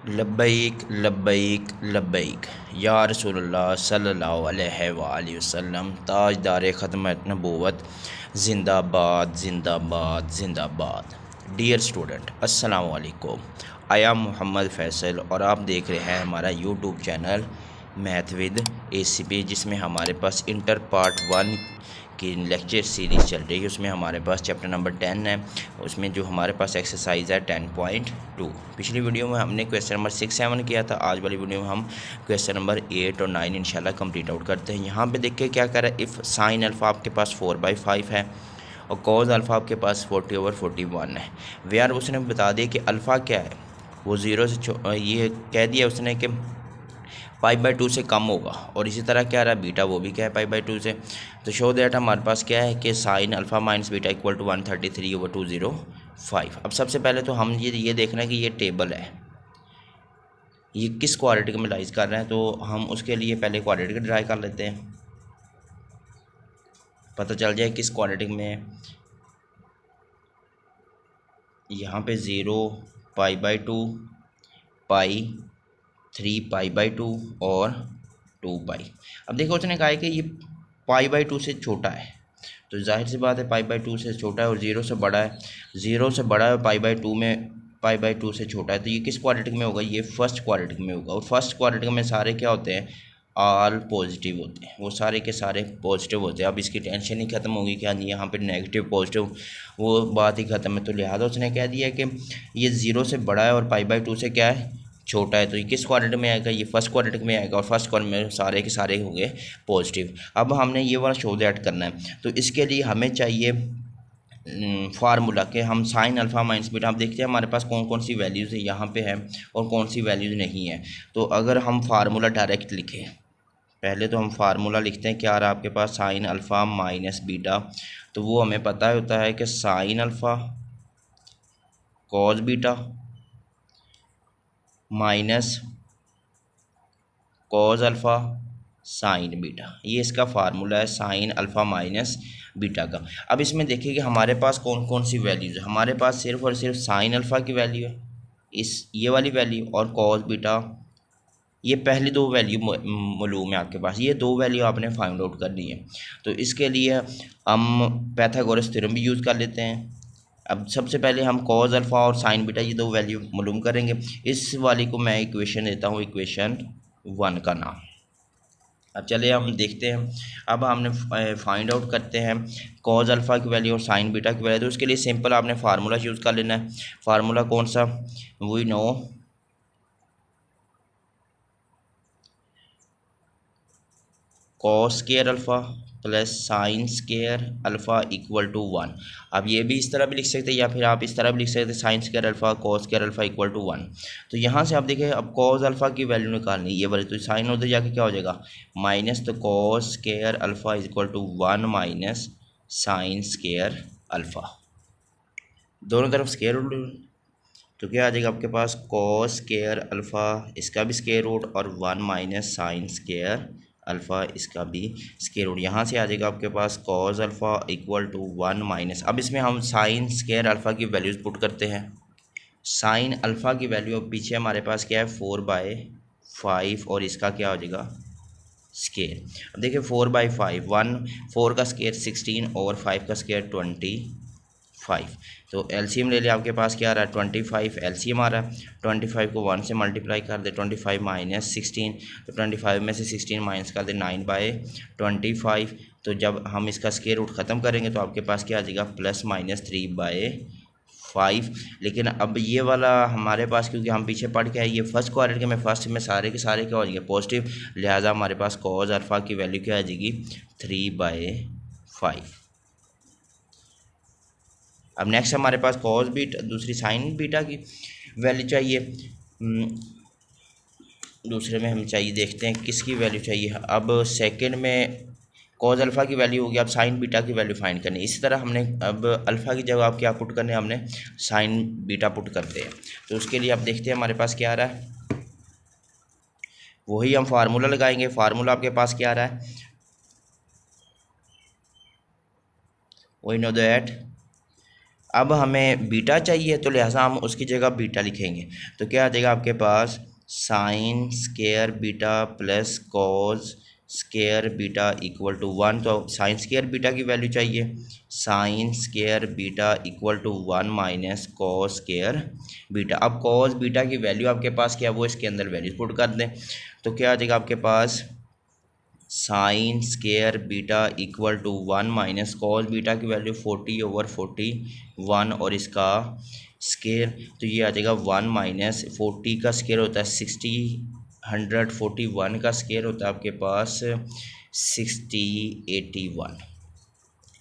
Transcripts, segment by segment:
लब्बैक लब्बैक लब्बैक या रसूलुल्लाह सल्लल्लाहु अलैहि वसल्लम ताजदार ख़त्मत नबूवत ज़िंदाबाद ज़िंदाबाद ज़िंदाबाद। डियर स्टूडेंट अस्सलामु अलैकुम। आई एम मोहम्मद फ़ैसल और आप देख रहे हैं हमारा YouTube channel math with ACP, जिसमें हमारे पास इंटर पार्ट 1 की लेक्चर सीरीज़ चल रही है। उसमें हमारे पास चैप्टर नंबर 10 है। उसमें जो हमारे पास एक्सरसाइज है 10.2। पिछली वीडियो में हमने क्वेश्चन नंबर 6, 7 किया था। आज वाली वीडियो में हम क्वेश्चन नंबर 8 और 9 इंशाल्लाह कंप्लीट आउट करते हैं। यहाँ पे देखिए क्या कर रहा है। इफ़ साइन अल्फ़ा आपके पास 4/5 है और कॉज अल्फ़ा आपके पास 40/41 है। वेयर उसने बता दिया कि अल्फ़ा क्या है, वो ज़ीरो से ये कह दिया उसने कि पाई/2 से कम होगा, और इसी तरह क्या रहा बीटा, वो भी क्या है पाई/2 से। तो शो दैट हमारे पास क्या है कि sine alpha minus beta equal to 133/205। अब सबसे पहले तो हम ये देखना है कि ये टेबल है, ये किस क्वाड्रेटिक में लाइज कर रहे हैं। तो हम उसके लिए पहले क्वाड्रेटिक ड्राई कर लेते हैं, पता चल जाए किस क्वाड्रेटिक में। यहाँ पे 0 पाई/2 पाई 3 पाई/2 और 2 पाई। अब देखो उसने कहा है कि ये पाई/2 से छोटा है, तो जाहिर सी बात है पाई/2 से छोटा है और 0 से बड़ा है। 0 से बड़ा है पाई/2 से छोटा है, तो ये किस क्वाड्रेटिक में होगा, ये फर्स्ट क्वाड्रेटिक में होगा। और फर्स्ट क्वाड्रेटिक में सारे क्या होते हैं, ऑल पॉजिटिव होते हैं, वो सारे के सारे पॉजिटिव होते हैं। अब इसकी टेंशन ही ख़त्म होगी क्या नहीं, यहाँ पे नेगेटिव पॉजिटिव वो बात ही ख़त्म है। तो लिहाजा उसने कह दिया कि ये 0 से बड़ा है और पाई/2 से क्या है, छोटा है। तो ये किस क्वाड्रेटिक में आएगा, ये फर्स्ट क्वाड्रेटिक में आएगा, और फर्स्ट क्वाड्रेटिक में सारे के सारे हो गए पॉजिटिव। अब हमने ये वाला शो दैट करना है, तो इसके लिए हमें चाहिए फार्मूला के हम साइन अल्फ़ा माइनस बीटा। आप देखते हैं हमारे पास कौन कौन सी वैल्यूज़ यहाँ पे है और कौन सी वैल्यूज़ नहीं है। तो अगर हम फार्मूला डायरेक्ट लिखें, पहले तो हम फार्मूला लिखते हैं। क्या आ रहा है आपके पास, साइन अल्फ़ा माइनस बीटा। तो वो हमें पता होता है कि sine alpha cos beta minus cos alpha sine beta, ये इसका फार्मूला है साइन अल्फ़ा माइनस बीटा का। अब इसमें देखिए कि हमारे पास कौन कौन सी वैल्यूज़ है। हमारे पास सिर्फ और सिर्फ साइन अल्फ़ा की वैल्यू है, ये वाली वैल्यू, और कॉस बीटा, ये पहली दो वैल्यू मालूम है आपके पास। ये दो वैल्यू आपने फाइंड आउट करनी है। तो इसके लिए हम पाइथागोरस थ्योरम भी यूज़ कर लेते हैं। अब सबसे पहले हम कॉस अल्फ़ा और साइन बीटा ये दो वैल्यू मालूम करेंगे। इस वाली को मैं इक्वेशन देता हूँ, इक्वेशन 1 का नाम। अब चलिए हम देखते हैं। अब हमने फाइंड आउट करते हैं कॉस अल्फ़ा की वैल्यू और साइन बीटा की वैल्यू। तो उसके लिए सिंपल आपने फार्मूला यूज़ कर लेना है। फार्मूला कौन सा, we know cos square alpha plus sine square alpha equal to 1। अब ये भी इस तरह भी लिख सकते हैं, या फिर आप इस तरह भी लिख सकते हैं sine square alpha cos square alpha equal to 1। तो यहाँ से आप देखिए, अब कॉस अल्फ़ा की वैल्यू निकालनी ये वाली, तो साइन उधर जाके क्या हो जाएगा माइनस, तो cos square alpha equal to 1 minus sine square alpha, दोनों तरफ स्क्वायर रूट। तो क्या आ जाएगा आपके पास कॉस स्क्वायर अल्फ़ा, इसका भी स्क्वायर रूट, और 1 माइनस साइन स्क्वायर अल्फ़ा, इसका भी स्क्वायर रूट। यहाँ से आ जाएगा आपके पास cos alpha equal to 1 minus, अब इसमें हम साइन स्क्वायर अल्फ़ा की वैल्यूज़ पुट करते हैं। साइन अल्फ़ा की वैल्यू पीछे हमारे पास क्या है 4/5, और इसका क्या हो जाएगा स्क्वायर। अब देखिए 4/5, 4 का स्क्वायर 16 और 5 का स्क्वायर 25। तो एलसीएम ले लिया, आपके पास क्या आ रहा है 25 एलसीएम आ रहा है। 25 को 1 से मल्टीप्लाई कर दे, 25 माइनस 16, तो 25 में से 16 माइनस कर दे 9/25। तो जब हम इसका स्क्वायर रूट ख़त्म करेंगे तो आपके पास क्या आ जाएगा +-3/5। लेकिन अब ये वाला हमारे पास, क्योंकि हम पीछे पढ़ के आए, ये फर्स्ट क्वाड्रेटिक में फर्स्ट में सारे के सारे क्या हो जाएंगे पॉजिटिव, लिहाजा हमारे पास कॉस अल्फ़ा की वैल्यू क्या आ जाएगी 3/5। अब नेक्स्ट हमारे पास कॉस बीटा, दूसरी साइन बीटा की वैल्यू चाहिए। दूसरे में हम चाहिए, देखते हैं किसकी वैल्यू चाहिए। अब सेकंड में कॉस अल्फ़ा की वैल्यू होगी, अब साइन बीटा की वैल्यू फाइंड करनी है। इसी तरह हमने अब अल्फ़ा की जगह आप क्या पुट करने, हमने साइन बीटा पुट करते हैं। तो उसके लिए अब देखते हैं हमारे पास क्या आ रहा है, वही हम फार्मूला लगाएंगे। फार्मूला आपके पास क्या आ रहा है, वी नो दैट अब हमें बीटा चाहिए तो लिहाजा हम उसकी जगह बीटा लिखेंगे। तो क्या आ जाएगा आपके पास sine square beta plus cos square beta equal to 1। तो साइन स्केयर बीटा की वैल्यू चाहिए, sine square beta equal to 1 minus cos square beta. अब कॉस बीटा की वैल्यू आपके पास क्या है वो इसके अंदर वैल्यू पुट कर दें। तो क्या आ जाएगा आपके पास sine square beta equal to 1 minus cos beta की वैल्यू 40/41 और इसका स्केयर तो ये आ जाएगा 1 माइनस 40 का स्केयर होता है 60, 141 का स्केयर होता है आपके पास 60, 81।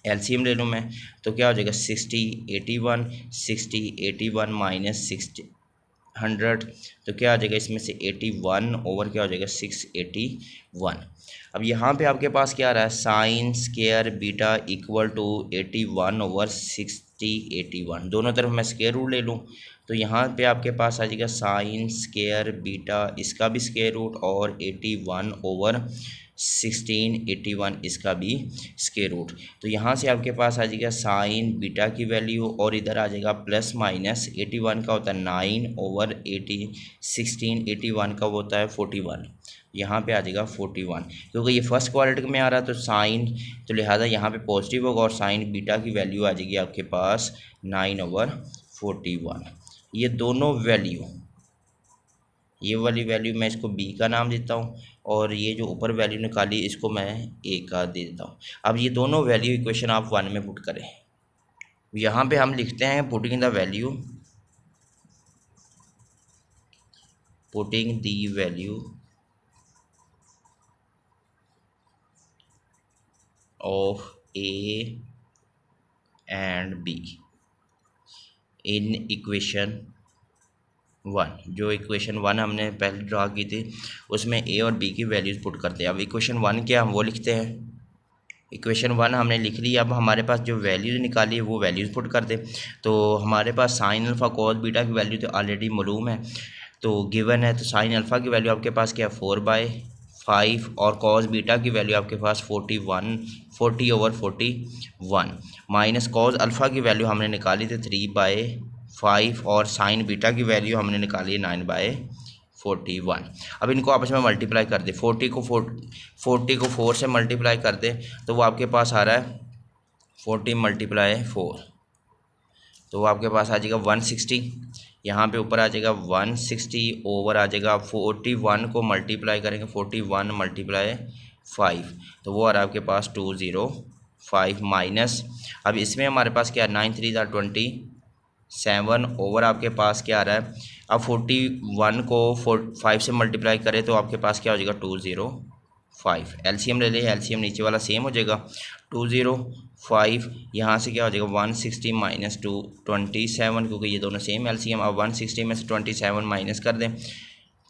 एलसीएम ले लूँ मैं तो क्या हो जाएगा 60, 81, 60, 81 माइनस 60 100 तो क्या आ जाएगा इसमें से 81 ओवर क्या हो जाएगा 681। अब यहाँ पे आपके पास क्या आ रहा है sine square beta equal to 81 over 60, 81 दोनों तरफ मैं स्केयर रूट ले लूँ तो यहाँ पे आपके पास आ जाएगा साइन स्केयर बीटा इसका भी स्केयर रूट और 81 ओवर 1681 इसका भी स्केयर रूट। तो यहाँ से आपके पास आ जाएगा साइन बीटा की वैल्यू और इधर आ जाएगा प्लस माइनस 81 का होता है 9 ओवर 80, 1681 का होता है 41। यहाँ पे आ जाएगा 41 क्योंकि ये फर्स्ट क्वाड्रेटिक में आ रहा है तो साइन तो लिहाजा यहाँ पे पॉजिटिव होगा और साइन बीटा की वैल्यू आ जाएगी आपके पास 9/41। ये दोनों वैल्यू ये वाली वैल्यू मैं इसको बी का नाम देता हूँ और ये जो ऊपर वैल्यू निकाली इसको मैं ए का दे देता हूँ। अब ये दोनों वैल्यू इक्वेशन आप 1 में पुट करें। यहाँ पे हम लिखते हैं putting the value of A and be in equation 1। जो इक्वेशन 1 हमने पहले ड्रा की थी उसमें ए और बी की वैल्यूज़ पुट करते हैं। अब इक्वेशन 1 क्या हम वो लिखते हैं। इक्वेशन 1 हमने लिख ली। अब हमारे पास जो वैल्यूज़ निकाली है वो वैल्यूज़ पुट कर दें। तो हमारे पास साइन अल्फ़ा कॉस बीटा की वैल्यू तो ऑलरेडी मालूम है तो गिवन है। तो साइन अल्फ़ा की वैल्यू आपके पास क्या है 4/5 और कॉस बीटा की वैल्यू आपके पास 40/41 माइनस कॉस अल्फ़ा की वैल्यू हमने निकाली थी 3/5 और साइन बीटा की वैल्यू हमने निकाली है 9/41। अब इनको आपस में मल्टीप्लाई कर दे 40 को 4 से मल्टीप्लाई कर दे तो वो आपके पास आ रहा है 40 × 4 तो वो आपके पास आ जाएगा 160। यहाँ पे ऊपर आ जाएगा 160 ओवर आ जाएगा 41 को मल्टीप्लाई करेंगे 41 × 5 तो वो आ रहा है आपके पास 205 माइनस अब इसमें हमारे पास क्या 9 3 27 ओवर आपके पास क्या आ रहा है। अब 41 को 5 से मल्टीप्लाई करें तो आपके पास क्या हो जाएगा 205। एलसीएम ले ले, एलसीएम नीचे वाला सेम हो जाएगा 205। यहाँ से क्या हो जाएगा 160 माइनस 227 क्योंकि ये दोनों सेम एलसीएम। अब 160 में से 27 माइनस कर दें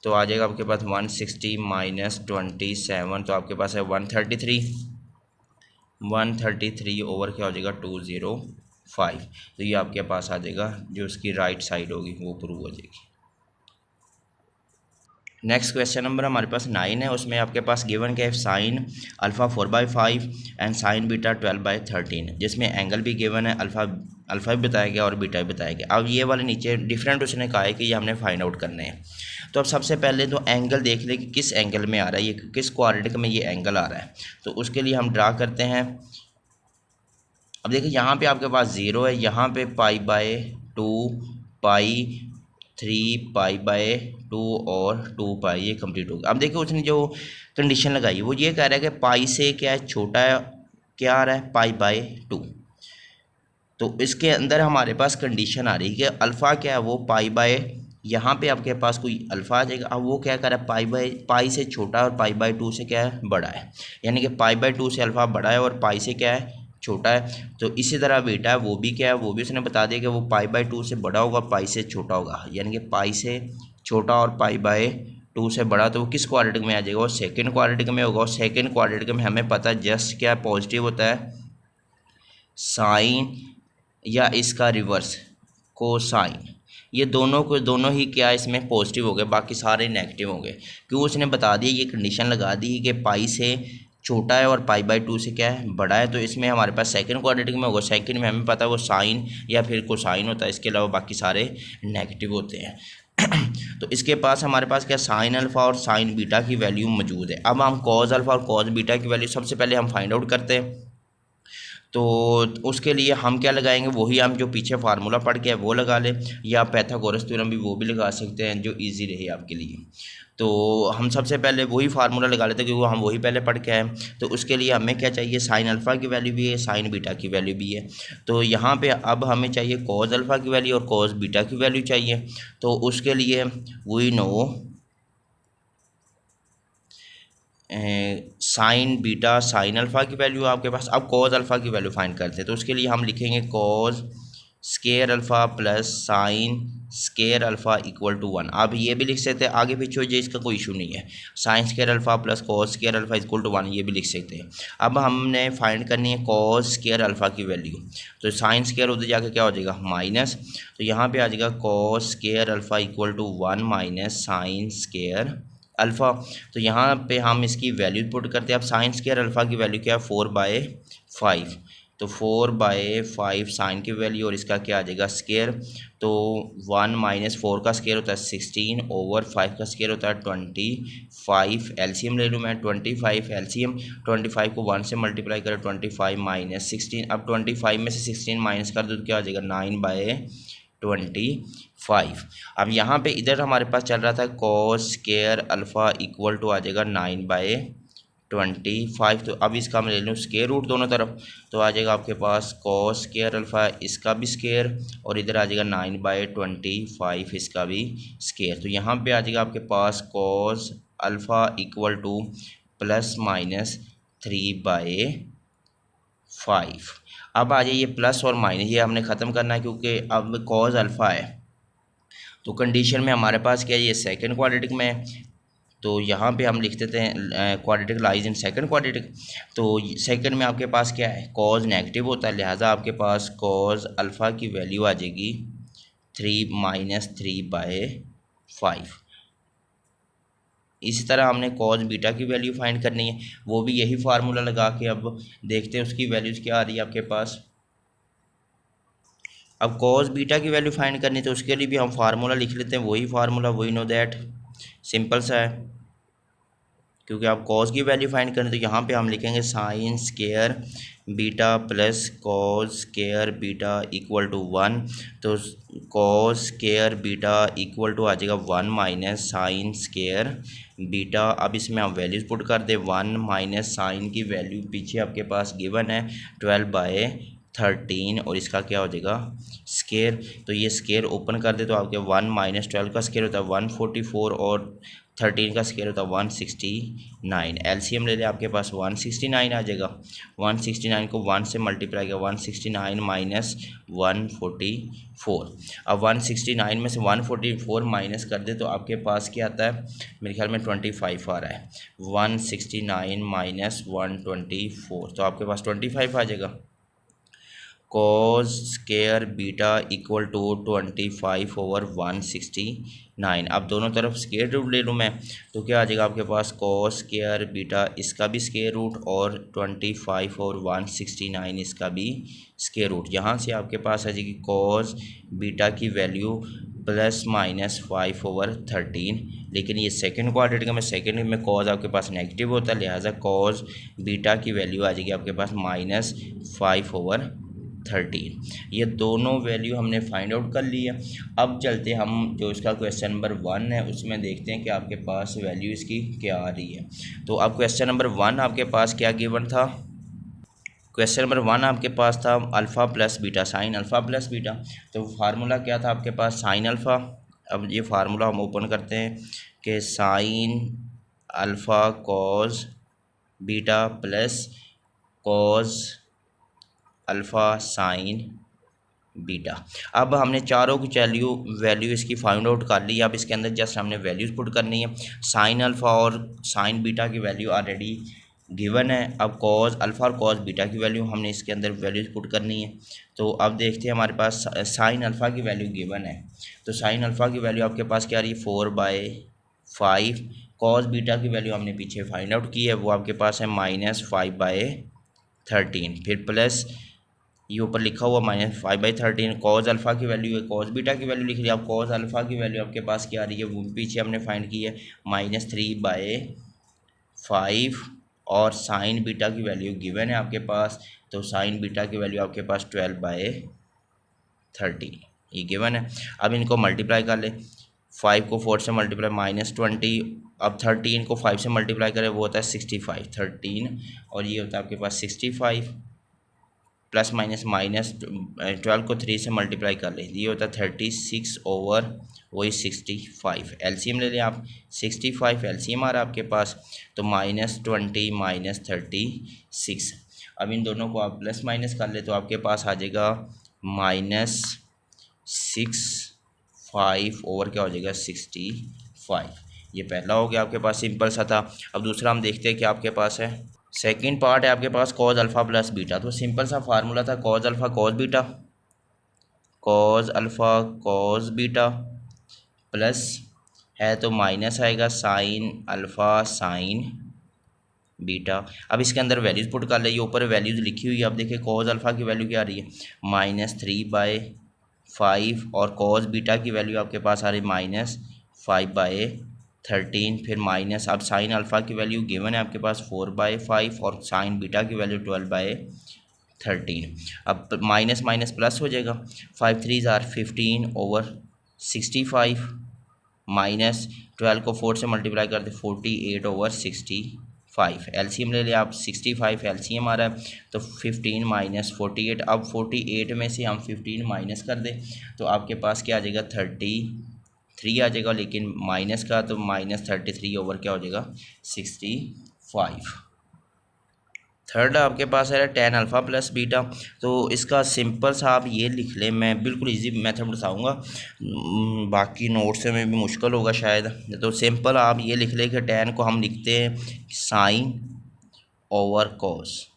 तो आ जाएगा आपके पास 160 माइनस 27 तो आपके पास है 133 ओवर क्या हो जाएगा 205। तो ये आपके पास आ जाएगा जो उसकी राइट साइड होगी वो प्रूव हो जाएगी। नेक्स्ट क्वेश्चन नंबर हमारे पास 9 है। उसमें आपके पास गिवन क्या है sine alpha 4/5 and sign beta 12/13 जिसमें एंगल भी गिवन है अल्फ़ा भी बताया गया और बीटा भी बताया गया। अब ये वाले नीचे डिफरेंट उसने कहा है कि ये हमने फाइंड आउट करने हैं। तो अब सबसे पहले तो एंगल देख ले कि किस एंगल में आ रहा है, ये किस क्वाड्रेटिक में ये एंगल आ रहा है। तो उसके लिए हम ड्रा करते हैं। अब देखिए यहाँ पे आपके पास 0 है, यहाँ पे π/2 π3 और 2 ये कंप्लीट हो गया। अब देखिए उसने जो कंडीशन लगाई वो ये कह रहा है कि पाई से क्या है छोटा है क्या आ रहा है π/2। तो इसके अंदर हमारे पास कंडीशन आ रही है कि अल्फ़ा क्या है वो यहाँ पे आपके पास कोई अल्फ़ा आ जाएगा। अब वो क्या कर रहा है पाई से छोटा और π/2 से क्या है बड़ा है, यानी कि π/2 से अल्फ़ा बड़ा है और पाई से क्या है छोटा है। तो इसी तरह बीटा है वो भी क्या है वो भी उसने बता दिया कि वो π/2 से बड़ा होगा पाई से छोटा होगा, यानी कि पाई से छोटा और π/2 से बड़ा। तो वो किस क्वाड्रेटिक में आ जाएगा वो सेकंड क्वाड्रेटिक में होगा। और सेकंड क्वाड्रेटिक में हमें पता है जस्ट क्या पॉजिटिव होता है साइन या इसका रिवर्स कोसाइन। ये दोनों ही क्या इसमें पॉजिटिव हो गए, बाकी सारे नेगेटिव हो गए। क्यों उसने बता दिया ये कंडीशन लगा दी कि पाई से छोटा है और पाई बाई 2 से क्या है बड़ा है, तो इसमें हमारे पास सेकंड क्वाड्रेटिक में होगा। सेकंड में हमें पता है वो साइन या फिर कोसाइन होता है, इसके अलावा बाकी सारे नेगेटिव होते हैं। तो इसके पास हमारे पास क्या साइन अल्फ़ा और साइन बीटा की वैल्यू मौजूद है। अब हम कॉज अल्फ़ा और कॉज बीटा की वैल्यू सबसे पहले हम फाइंड आउट करते हैं। तो उसके लिए हम क्या लगाएंगे, वही हम जो पीछे फार्मूला पढ़ के है वो लगा लें, या पाइथागोरस थ्योरम भी वो भी लगा सकते हैं जो इजी रहे आपके लिए। तो हम सबसे पहले वही फार्मूला लगा लेते हैं क्योंकि हम वही पहले पढ़ के आए। तो उसके लिए हमें क्या चाहिए, साइन अल्फ़ा की वैल्यू भी है, साइन बीटा की वैल्यू भी है। तो यहाँ पे अब हमें चाहिए कॉज अल्फ़ा की वैल्यू और कॉज बीटा की वैल्यू चाहिए। तो उसके लिए we know sine beta sine alpha की वैल्यू आपके पास। अब कॉज अल्फ़ा की वैल्यू फाइंड करते हैं। तो उसके लिए हम लिखेंगे cos square alpha plus sine square alpha equal to 1। अब ये भी लिख सकते हैं, आगे पीछे हो जाए इसका कोई इशू नहीं है। Sine square alpha plus cos square alpha equal to 1 ये भी लिख सकते हैं। अब हमने फाइंड करनी है कॉस स्केयर अल्फ़ा की वैल्यू। तो साइन स्केयर उधर जाकर क्या हो जाएगा माइनस, तो यहाँ पे आ जाएगा cos square alpha equal to 1 minus sine square alpha. तो यहाँ पे हम इसकी वैल्यू पुट करते हैं। अब साइन स्केयर अल्फ़ा की वैल्यू क्या है 4/5, तो 4/5 साइन की वैल्यू और इसका क्या आ जाएगा स्केयर। तो 1 माइनस 4 का स्केयर होता है 16 ओवर 5 का स्केयर होता है 25। एलसीएम ले लूँ मैं 25 एलसीएम, 25 को 1 से मल्टीप्लाई करें 25 माइनस 16। अब 25 में से 16 माइनस कर दो तो क्या आ जाएगा 9/25। अब यहाँ पे इधर हमारे पास चल रहा था cos square alpha equal to आ जाएगा 9/25। तो अब इसका मैं ले लूँ स्केयर रूट दोनों तरफ, तो आ जाएगा आपके पास कॉस स्केयर अल्फ़ा इसका भी स्केयर और इधर आ जाएगा 9/25 इसका भी स्केयर। तो यहाँ पे आ जाएगा आपके पास cos alpha equal to plus minus 3/5। अब आ जाइए प्लस और माइनस, ये हमने ख़त्म करना है क्योंकि अब कॉस अल्फ़ा है। तो कंडीशन में हमारे पास क्या है, ये सेकंड क्वाड्रेटिक में है। तो यहाँ पे हम लिख देते हैं quadratic lies in second quadratic. तो सेकंड में आपके पास क्या है कॉज नेगेटिव होता है, लिहाजा आपके पास कॉज अल्फ़ा की वैल्यू आ जाएगी 3 माइनस 3/5। इसी तरह हमने कॉज बीटा की वैल्यू फाइंड करनी है, वो भी यही फार्मूला लगा के अब देखते हैं उसकी वैल्यूज़ क्या आ रही है आपके पास। अब कॉज बीटा की वैल्यू फाइंड करनी है तो उसके लिए भी हम फार्मूला लिख लेते हैं, वही फार्मूला वही नो दैट, सिंपल सा है। क्योंकि आप कॉज की वैल्यू फाइंड करें तो यहाँ पे हम लिखेंगे sine square beta plus cos square beta equal to 1। तो cos square beta equal to आ जाएगा 1 माइनस साइन स्केयर बीटा। अब इसमें हम वैल्यूज़ पुट कर दे 1 माइनस साइन की वैल्यू पीछे आपके पास गिवन है 12/13 और इसका क्या हो जाएगा स्केयर। तो ये स्केयर ओपन कर दे तो आपके 1 माइनस 12 का स्केयर होता है 144 और 13 का स्केयर होता है 169। एलसीएम ले ले आपके पास 169 आ जाएगा। 169 को 1 से मल्टीप्लाई किया 169 माइनस 144। अब 169 में से 144 माइनस कर दे तो आपके पास क्या आता है, मेरे ख्याल में 25 आ रहा है। 169 माइनस 124 तो आपके पास 25 आ जाएगा। Cos square beta equal to 25 over 169। अब दोनों तरफ स्केयर रूट ले लूँ मैं तो क्या आ जाएगा आपके पास कॉज स्केयर बीटा इसका भी स्केयर रूट और 25 और 169 इसका भी स्केयर रूट। यहाँ से आपके पास आ जाएगी कॉज बीटा की वैल्यू प्लस माइनस 5/13। लेकिन ये सेकंड क्वाड्रेटिक में सेकंड में कॉज आपके पास नेगेटिव होता है, लिहाजा कॉज बीटा की वैल्यू आ जाएगी आपके पास -5/13। ये दोनों वैल्यू हमने फाइंड आउट कर ली है। अब चलते हम जो इसका क्वेश्चन नंबर 1 है उसमें देखते हैं कि आपके पास वैल्यू इसकी क्या आ रही है। तो अब क्वेश्चन नंबर 1 आपके पास क्या गिवन था, क्वेश्चन नंबर 1 आपके पास था alpha plus beta sine alpha plus beta. तो फार्मूला क्या था आपके पास साइन अल्फ़ा। अब ये फार्मूला हम ओपन करते हैं कि sine alpha cos beta plus cos alpha sine beta. अब हमने चारों की वैल्यू इसकी फाइंड आउट कर ली। अब इसके अंदर जस्ट हमने वैल्यूज़ पुट करनी है। साइन अल्फ़ा और साइन बीटा की वैल्यू ऑलरेडी गिवन है। अब कॉज अल्फ़ा और कॉज बीटा की वैल्यू हमने इसके अंदर वैल्यूज़ पुट करनी है। तो अब देखते हैं हमारे पास साइन अल्फ़ा की वैल्यू गिवन है। तो साइन अल्फ़ा की वैल्यू आपके पास क्या आ रही है 4/5, कॉस बीटा की वैल्यू हमने पीछे फाइंड आउट की है, वो आपके पास है -5/13। फिर प्लस ये ऊपर लिखा हुआ -5/13। कॉस अल्फ़ा की वैल्यू है, कॉस बीटा की वैल्यू लिख ली। अब कॉस अल्फ़ा की वैल्यू आपके पास क्या आ रही है, वो पीछे हमने फाइंड की है -3/5। और साइन बीटा की वैल्यू गिवन है आपके पास, तो साइन बीटा की वैल्यू आपके पास 12/13 ये गिवन है। अब इनको मल्टीप्लाई कर ले, 5 को 4 से मल्टीप्लाई -20। अब 13 को 5 से मल्टीप्लाई करें वो होता है 65। 13 और ये होता है आपके पास 65, प्लस माइनस -12 को 3 से मल्टीप्लाई कर ले, ये होता है 36 ओवर वही 65। एलसीएम ले लें आप, 65 एलसीएम आ रहा है आपके पास, तो -20 -36। अब इन दोनों को आप प्लस माइनस कर ले तो आपके पास आ जाएगा -65 ओवर क्या हो जाएगा 65। ये पहला हो गया आपके पास, सिंपल सा था। अब दूसरा हम देखते हैं कि आपके पास है, सेकंड पार्ट है आपके पास कॉज अल्फ़ा प्लस बीटा। तो सिंपल सा फार्मूला था cause alpha cos beta, cause alpha cos beta plus है तो माइनस आएगा साइन अल्फ़ा साइन बीटा। अब इसके अंदर वैल्यूज़ पुट कर ले, ये ऊपर वैल्यूज़ लिखी हुई है। अब देखिए कॉज अल्फ़ा की वैल्यू क्या आ रही है -3/5 और कॉज बीटा की वैल्यू आपके पास आ रही है -5/13। फिर माइनस, अब साइन अल्फ़ा की वैल्यू गिवन है आपके पास 4/5 और साइन बीटा की वैल्यू 12/13। अब माइनस माइनस प्लस हो जाएगा, 5 3 ज़ार 15 ओवर 65 माइनस 12 को 4 से मल्टीप्लाई कर दे 48 ओवर 65। एलसीएम ले लिया आप, 65 एलसीएम आ रहा है, तो 15 -48। अब 48 में से हम 15 माइनस कर दें तो आपके पास क्या आ जाएगा 33 आ जाएगा, लेकिन माइनस का तो -33 ओवर क्या हो जाएगा 65। थर्ड आपके पास है tan अल्फ़ा प्लस बीटा। तो इसका सिंपल सा आप ये लिख लें, मैं बिल्कुल इजी मेथड बताऊंगा, बाकी नोट्स में भी मुश्किल होगा शायद। तो सिंपल आप ये लिख लें कि tan को हम लिखते हैं साइन ओवर कॉस,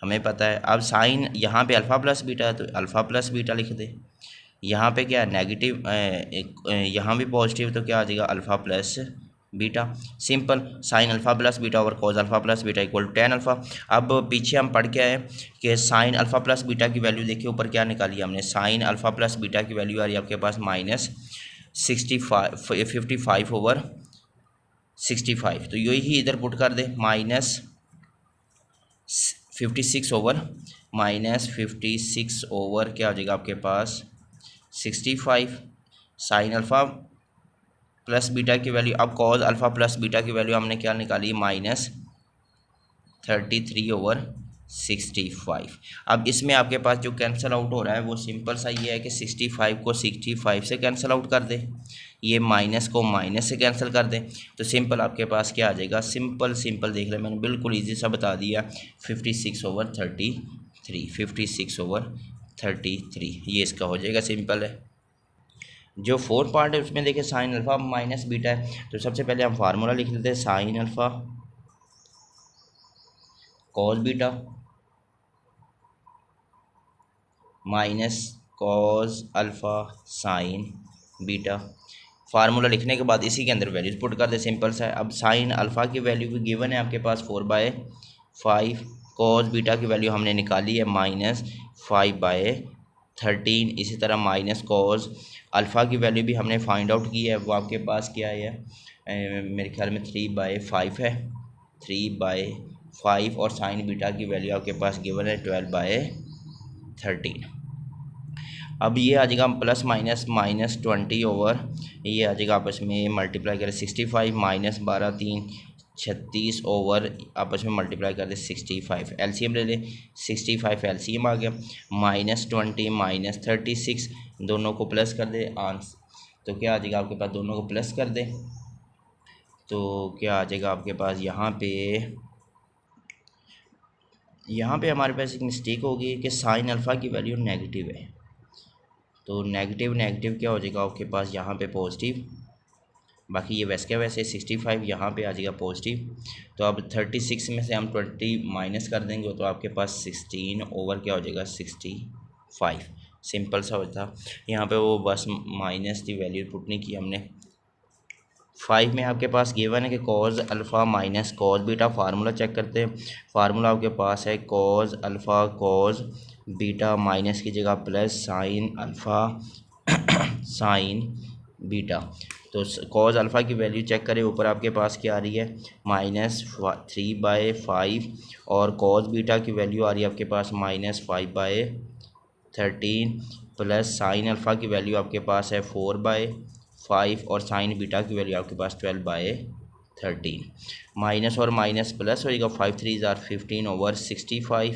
हमें पता है। अब साइन यहाँ पे अल्फ़ा प्लस बीटा है तो अल्फ़ा प्लस बीटा लिख दे। यहाँ पे क्या है नेगेटिव, यहाँ भी पॉजिटिव, तो क्या आ जाएगा alpha plus beta. Simple, sine alpha plus beta over cos alpha plus beta equal to tan alpha. अब पीछे हम पढ़ के आए कि साइन अल्फ़ा प्लस बीटा की वैल्यू देखिए ऊपर क्या निकाली हमने, साइन अल्फ़ा प्लस बीटा की वैल्यू आ रही है आपके पास -55 ओवर 65। तो यही ही इधर पुट कर दे, -56 ओवर -56 ओवर क्या हो जाएगा आपके पास 65। साइन अल्फ़ा प्लस बीटा की वैल्यू, अब कॉज अल्फ़ा प्लस बीटा की वैल्यू हमने क्या निकाली -33 ओवर 65। अब इसमें आपके पास जो कैंसिल आउट हो रहा है वो सिंपल सा ये है कि 65 को 65 से कैंसिल आउट कर दे, ये माइनस को माइनस से कैंसिल कर दें, तो सिंपल आपके पास क्या आ जाएगा, सिंपल देख लें, मैंने बिल्कुल इजी सा बता दिया, 56 ओवर 33, 56 ओवर 33 ये इसका हो जाएगा, सिंपल है। जो फोर्थ पार्ट है उसमें देखिए साइन अल्फ़ा माइनस बीटा है, तो सबसे पहले हम फार्मूला लिख लेते हैं sine alpha cos beta minus cos alpha sine beta. Formula लिखने के बाद इसी के अंदर वैल्यूज पुट कर दे, सिंपल सा है। अब साइन अल्फ़ा की वैल्यू भी गिवन है आपके पास 4/5, कॉस बीटा की वैल्यू हमने निकाली है -5/13। इसी तरह माइनस कॉस अल्फ़ा की वैल्यू भी हमने फाइंड आउट की है, वो आपके पास क्या है, मेरे ख्याल में 3/5 है, 3/5 और साइन बीटा की वैल्यू आपके पास गिवन है 12/13। अब ये आ जाएगा प्लस माइनस -20 ओवर, ये आ जाएगा आपस में मल्टीप्लाई करें 65 -12 3 36 ओवर आपस में मल्टीप्लाई कर दे 65। एलसीएम ले लें, 65 एलसीएम आ गया, -20 -36 दोनों को प्लस कर दे आंसर, तो क्या आ जाएगा आपके पास, दोनों को प्लस कर दे तो क्या आ जाएगा आपके पास, यहाँ पे हमारे पास एक मिस्टेक होगी कि साइन अल्फ़ा की वैल्यू नेगेटिव है, तो नेगेटिव नेगेटिव क्या हो जाएगा आपके पास यहाँ पे पॉजिटिव, बाकी ये वैसे क्या वैसे 65 यहाँ पे आ जाएगा पॉजिटिव। तो अब 36 में से हम 20 माइनस कर देंगे तो आपके पास 16 ओवर क्या हो जाएगा 65। सिंपल सा होता, यहाँ पे वो बस माइनस की वैल्यू पुट नहीं की हमने, 5 में आपके पास गिवन है कि cos alpha minus cos beta. Formula check करते हैं। फार्मूला आपके पास है cos alpha cos beta minus की जगह plus sine alpha sine beta. तो कॉज अल्फ़ा की वैल्यू चेक करें, ऊपर आपके पास क्या आ रही है -3/5 और कॉज बीटा की वैल्यू आ रही है आपके पास -5/13 प्लस साइन अल्फ़ा की वैल्यू आपके पास है 4/5 और साइन बीटा की वैल्यू आपके पास 12/13। माइनस और माइनस प्लस हो जाएगा, 5 3 ज़ार 15/65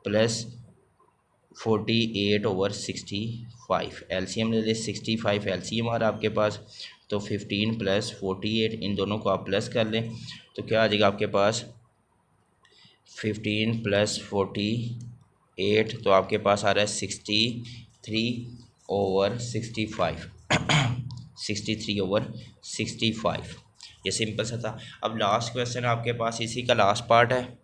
प्लस 48/65। एलसीएम ले ले 65 एलसीएम आ रहा है आपके पास, तो 15 प्लस 48 इन दोनों को आप प्लस कर लें तो क्या आ जाएगा आपके पास 15 प्लस 48 तो आपके पास आ रहा है 63/65 63/65। ये सिंपल सा था। अब लास्ट क्वेश्चन आपके पास इसी का लास्ट पार्ट है।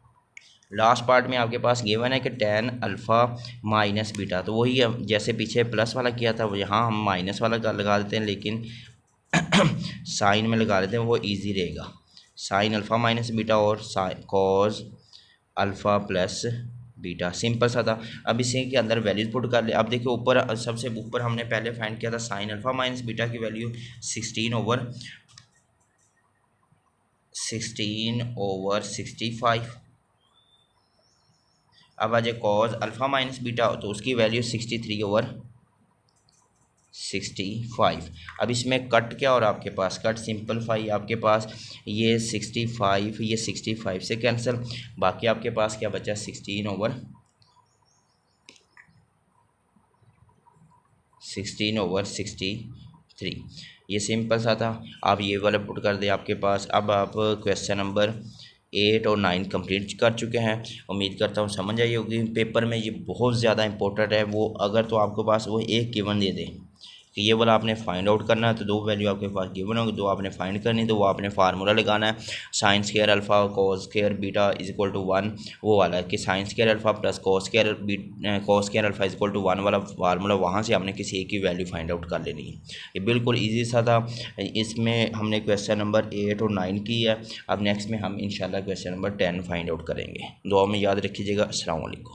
लास्ट पार्ट में आपके पास गिवन है कि tan अल्फ़ा माइनस बीटा, तो वही जैसे पीछे प्लस वाला किया था वो यहाँ हम माइनस वाला लगा देते हैं, लेकिन साइन में लगा देते हैं, वो इजी रहेगा। साइन अल्फ़ा माइनस बीटा और cos alpha plus beta, simple सा था। अब इसी के अंदर वैल्यूज पुट कर ले। अब देखिए ऊपर सबसे ऊपर हमने पहले फाइंड किया था साइन अल्फ़ा माइनस बीटा की वैल्यू 16/65। अब आ जाए कॉज अल्फ़ा माइनस बीटा तो उसकी वैल्यू 63/65। अब इसमें कट क्या और आपके पास कट सिंपलीफाई आपके पास ये 65 ये 65 से कैंसिल, बाकी आपके पास क्या बचा 16/63। ये सिंपल सा था। आप ये वाला पुट कर दें आपके पास। अब आप क्वेश्चन नंबर 8 और 9 कंप्लीट कर चुके हैं। उम्मीद करता हूँ समझ आई होगी। पेपर में ये बहुत ज़्यादा इंपॉर्टेंट है। वो अगर तो आपके पास वो एक गिवन दे दें कि ये वाला आपने फाइंड आउट करना है, तो 2 वैल्यू आपके पास गिवन होगी, 2 आपने फाइंड करनी, तो वो आपने फार्मूला लगाना है sine square alpha cos square beta is equal to 1, वो वाला कि sine square alpha plus cos square alpha is equal to 1 वाला फार्मूला। वहाँ से आपने किसी एक की वैल्यू फाइंड आउट कर लेनी है। ये बिल्कुल ईजी सा था। इसमें हमने क्वेश्चन नंबर 8 और 9 की है। अब नेक्स्ट में हम इंशाल्लाह क्वेश्चन नंबर 10 फाइंड आउट करेंगे। दुआ में याद रखिएगा। अस्सलाम वालेकुम।